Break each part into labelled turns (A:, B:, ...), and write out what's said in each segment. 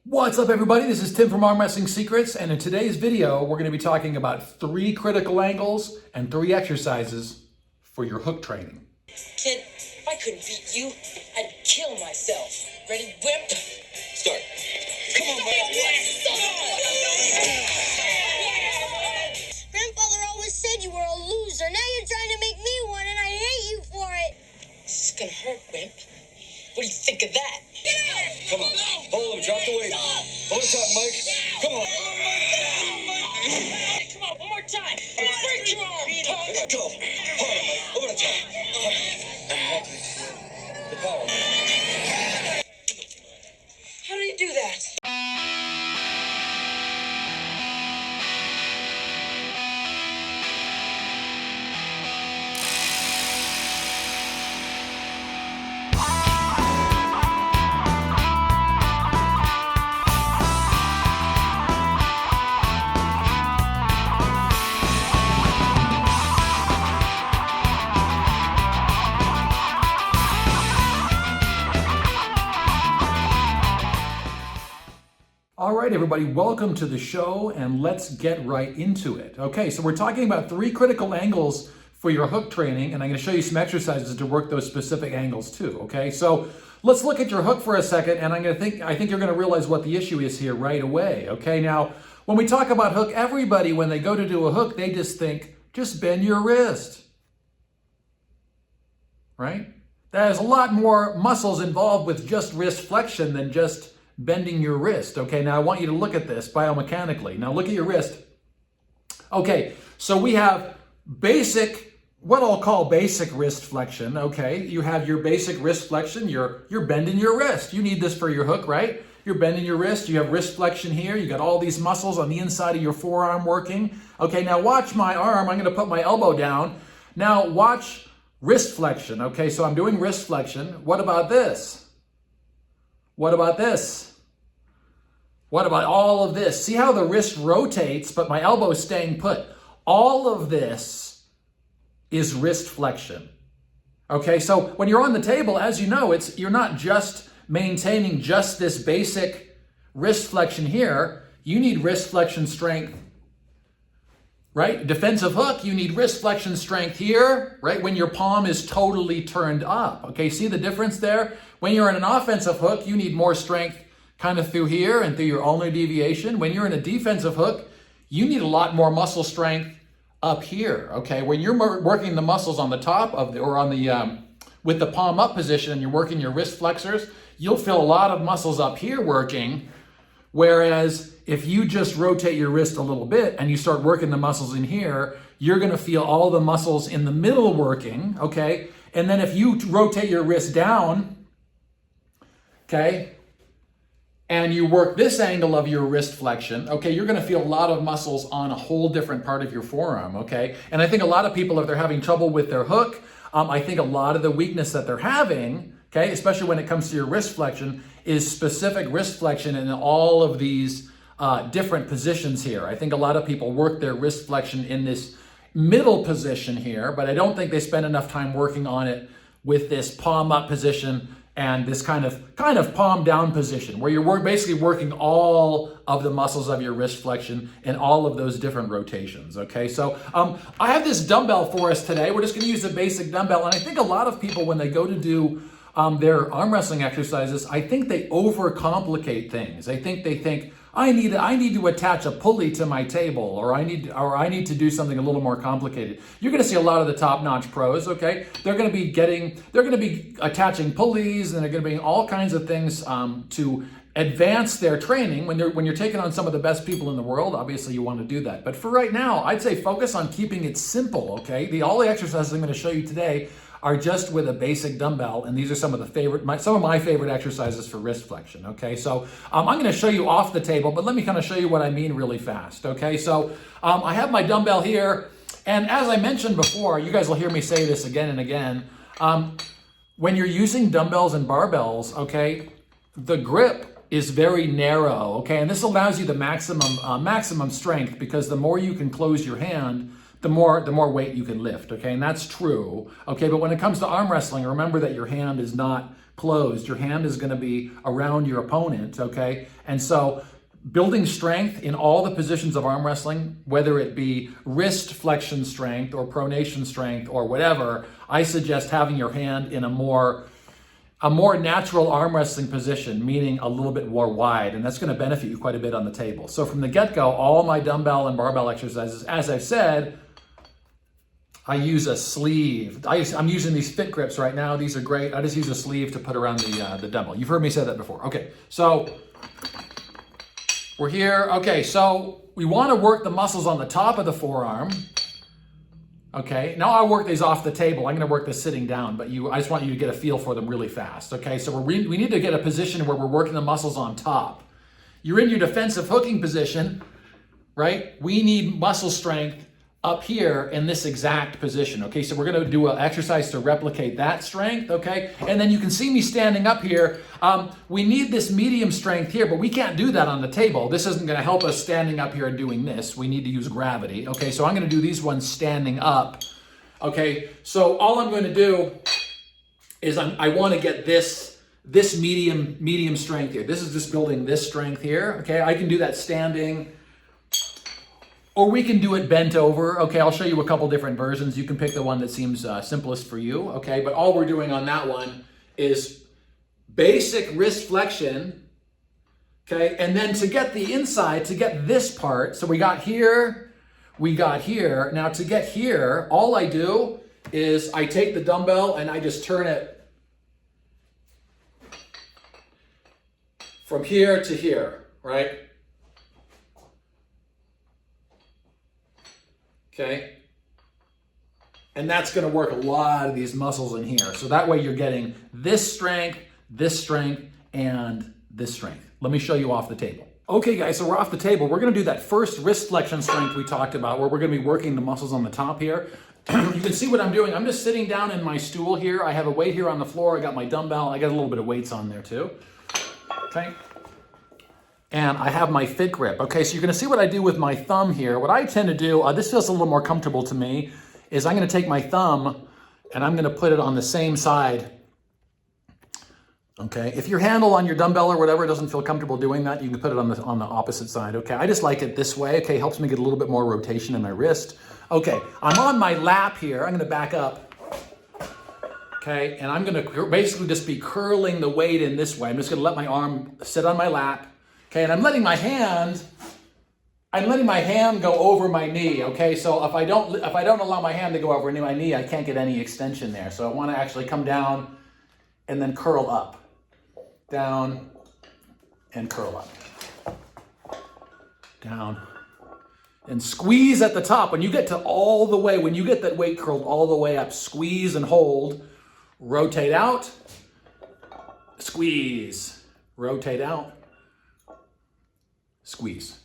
A: What's up, everybody? This is Tim from Arm Wrestling Secrets, and in today's video, we're going to be talking about 3 critical angles and 3 exercises for your hook training.
B: Kid, if I couldn't beat you, I'd kill myself. Ready, whip? Start. Come on, man.
C: Grandfather always said you were a loser. Now you're trying to make me one, and I hate you for it.
B: This is gonna hurt, Wimp. What do you think of that?
D: Come on. Hold him. Drop the weight. Hold it tight, Mike. Come on.
B: Come on, one more time. Break your arm.
D: Go. Harder, Mike. Over the top. The power.
B: How do you do that?
A: All right, everybody, welcome to the show, and let's get right into it. Okay, so we're talking about 3 critical angles for your hook training, and I'm going to show you some exercises to work those specific angles too. Okay, so let's look at your hook for a second, and I think you're going to realize what the issue is here right away. Okay, now when we talk about hook, everybody, when they go to do a hook, they just think, just bend your wrist, right? There's a lot more muscles involved with just wrist flexion than just bending your wrist. Okay, now I want you to look at this biomechanically. Now look at your wrist. Okay, so we have basic, what I'll call basic wrist flexion. Okay, you have your basic wrist flexion, you're bending your wrist. You need this for your hook, right? You're bending your wrist, you have wrist flexion here, you got all these muscles on the inside of your forearm working. Okay, now watch my arm, I'm gonna put my elbow down. Now watch wrist flexion. Okay, so I'm doing wrist flexion. What about this? What about this? What about all of this? See how the wrist rotates, but my elbow is staying put. All of this is wrist flexion. Okay, so when you're on the table, as you know, you're not just maintaining just this basic wrist flexion here. You need wrist flexion strength, right? Defensive hook, you need wrist flexion strength here, right? When your palm is totally turned up. Okay, see the difference there? When you're in an offensive hook, you need more strength kind of through here and through your ulnar deviation. When you're in a defensive hook, you need a lot more muscle strength up here. Okay, when you're working the muscles on the top of with the palm up position and you're working your wrist flexors, you'll feel a lot of muscles up here working. Whereas if you just rotate your wrist a little bit and you start working the muscles in here, you're going to feel all the muscles in the middle working. Okay, and then if you rotate your wrist down, okay, and you work this angle of your wrist flexion, okay, you're gonna feel a lot of muscles on a whole different part of your forearm, okay? And I think a lot of people, if they're having trouble with their hook, I think a lot of the weakness that they're having, okay, especially when it comes to your wrist flexion, is specific wrist flexion in all of these different positions here. I think a lot of people work their wrist flexion in this middle position here, but I don't think they spend enough time working on it with this palm up position and this kind of palm down position where you're basically working all of the muscles of your wrist flexion and all of those different rotations, okay? So I have this dumbbell for us today. We're just gonna use a basic dumbbell, and I think a lot of people, when they go to do their arm wrestling exercises, I think they overcomplicate things. I think they think, I need to attach a pulley to my table, or I need to do something a little more complicated. You're going to see a lot of the top-notch pros, okay? They're going to be attaching pulleys, and they're going to be doing all kinds of things to advance their training. When you're taking on some of the best people in the world, obviously you want to do that. But for right now, I'd say focus on keeping it simple, okay? All the exercises I'm going to show you today are just with a basic dumbbell, and these are some of my favorite exercises for wrist flexion, okay? So I'm going to show you off the table, but let me kind of show you what I mean really fast, okay? So I have my dumbbell here, and as I mentioned before, you guys will hear me say this again and again, when you're using dumbbells and barbells, okay, the grip is very narrow, okay? And this allows you the maximum strength, because the more you can close your hand, the more weight you can lift, okay? And that's true, okay? But when it comes to arm wrestling, remember that your hand is not closed. Your hand is going to be around your opponent, okay? And so building strength in all the positions of arm wrestling, whether it be wrist flexion strength or pronation strength or whatever, I suggest having your hand in a more natural arm wrestling position, meaning a little bit more wide, and that's going to benefit you quite a bit on the table. So from the get-go, all my dumbbell and barbell exercises, as I've said, I use a sleeve. I'm using these fit grips right now. These are great. I just use a sleeve to put around the dumbbell. You've heard me say that before. Okay, so we're here. Okay, so we want to work the muscles on the top of the forearm. Okay, now I'll work these off the table. I'm going to work this sitting down, but I just want you to get a feel for them really fast. Okay, so we need to get a position where we're working the muscles on top. You're in your defensive hooking position, right? We need muscle strength up here in this exact position. Okay, so we're going to do an exercise to replicate that strength. Okay, and then you can see me standing up here. We need this medium strength here, but we can't do that on the table. This isn't going to help us standing up here and doing this. We need to use gravity. Okay, so I'm going to do these ones standing up. Okay, so all I'm going to do is I want to get this medium strength here. This is just building this strength here. Okay, I can do that standing, or we can do it bent over. Okay, I'll show you a couple different versions. You can pick the one that seems simplest for you. Okay, but all we're doing on that one is basic wrist flexion. Okay, and then to get the inside, to get this part, so we got here, we got here. Now to get here, all I do is I take the dumbbell and I just turn it from here to here, right? Okay, and that's going to work a lot of these muscles in here. So that way you're getting this strength, and this strength. Let me show you off the table. Okay guys, so we're off the table. We're going to do that first wrist flexion strength we talked about, where we're going to be working the muscles on the top here. You can see what I'm doing. I'm just sitting down in my stool here. I have a weight here on the floor. I got my dumbbell. I got a little bit of weights on there too. Okay. And I have my fit grip. Okay, so you're going to see what I do with my thumb here. What I tend to do, this feels a little more comfortable to me, is I'm going to take my thumb and I'm going to put it on the same side. Okay, if your handle on your dumbbell or whatever doesn't feel comfortable doing that, you can put it on the opposite side. Okay, I just like it this way. Okay, helps me get a little bit more rotation in my wrist. Okay, I'm on my lap here. I'm going to back up. Okay, and I'm going to basically just be curling the weight in this way. I'm just going to let my arm sit on my lap. Okay, and I'm letting my hand go over my knee. Okay, so if I don't allow my hand to go over my knee, I can't get any extension there. So I want to actually come down and then curl up, down, and curl up, down, and squeeze at the top. When you get that weight curled all the way up, squeeze and hold, rotate out, squeeze, rotate out, squeeze.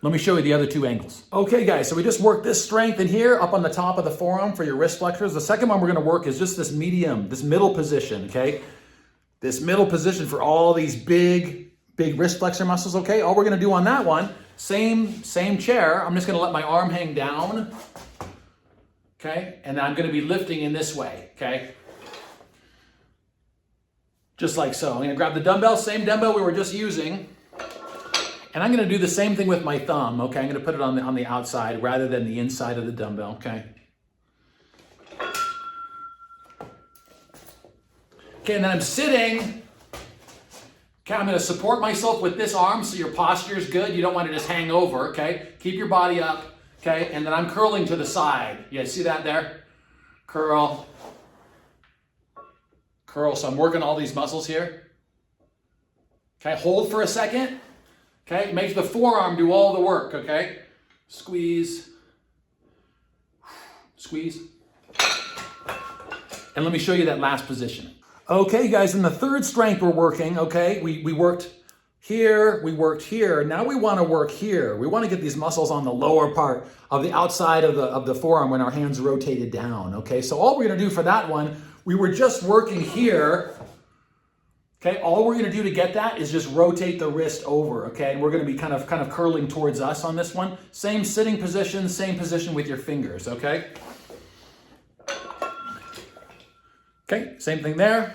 A: Let me show you the other two angles. Okay guys, so we just worked this strength in here up on the top of the forearm for your wrist flexors. The second one we're going to work is just this middle position, okay? This middle position for all these big wrist flexor muscles, okay? All we're going to do on that one, same chair. I'm just going to let my arm hang down, okay? And I'm going to be lifting in this way, okay? Just like so. I'm going to grab the dumbbell, same dumbbell we were just using. And I'm going to do the same thing with my thumb, okay? I'm going to put it on the outside rather than the inside of the dumbbell, okay? Okay, and then I'm sitting. Okay, I'm going to support myself with this arm so your posture is good. You don't want to just hang over, okay? Keep your body up, okay? And then I'm curling to the side. You guys see that there? Curl. Curl. So I'm working all these muscles here. Okay, hold for a second. Okay, make the forearm do all the work, okay? Squeeze, squeeze. And let me show you that last position. Okay, guys, in the third strength we're working, okay? We worked here, we worked here. Now we want to work here. We want to get these muscles on the lower part of the outside of the forearm when our hands rotated down, okay? So all we're going to do for that one, we were just working here. Okay, all we're going to do to get that is just rotate the wrist over, okay? And we're going to be kind of curling towards us on this one. Same sitting position, same position with your fingers, okay? Okay, same thing there.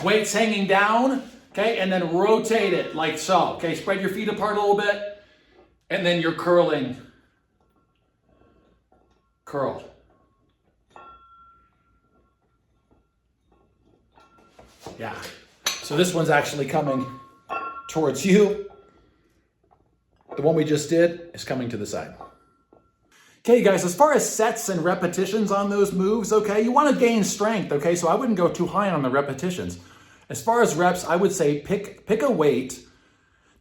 A: Weights hanging down, okay? And then rotate it like so, okay? Spread your feet apart a little bit, and then you're curling. Curl. Yeah. So this one's actually coming towards you. The one we just did is coming to the side. Okay, guys, as far as sets and repetitions on those moves, okay, you want to gain strength, okay? So I wouldn't go too high on the repetitions. As far as reps, I would say pick a weight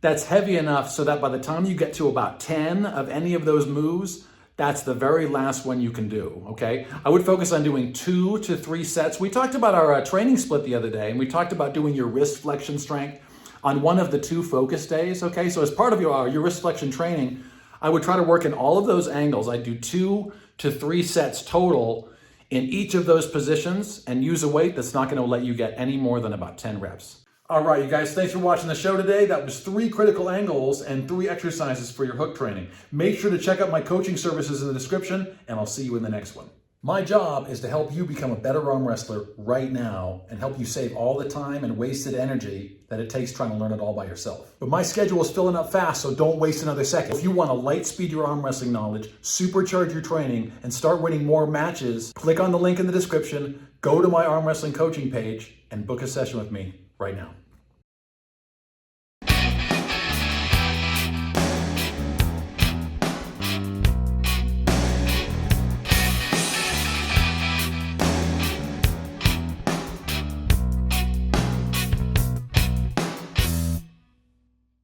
A: that's heavy enough so that by the time you get to about 10 of any of those moves, that's the very last one you can do, okay? I would focus on doing 2 to 3 sets. We talked about our training split the other day, and we talked about doing your wrist flexion strength on one of the 2 focus days, okay? So as part of your wrist flexion training, I would try to work in all of those angles. I'd do 2 to 3 sets total in each of those positions and use a weight that's not going to let you get any more than about 10 reps. All right, you guys, thanks for watching the show today. That was 3 critical angles and 3 exercises for your hook training. Make sure to check out my coaching services in the description, and I'll see you in the next one. My job is to help you become a better arm wrestler right now and help you save all the time and wasted energy that it takes trying to learn it all by yourself. But my schedule is filling up fast, so don't waste another second. If you want to light speed your arm wrestling knowledge, supercharge your training, and start winning more matches, click on the link in the description, go to my arm wrestling coaching page, and book a session with me right now.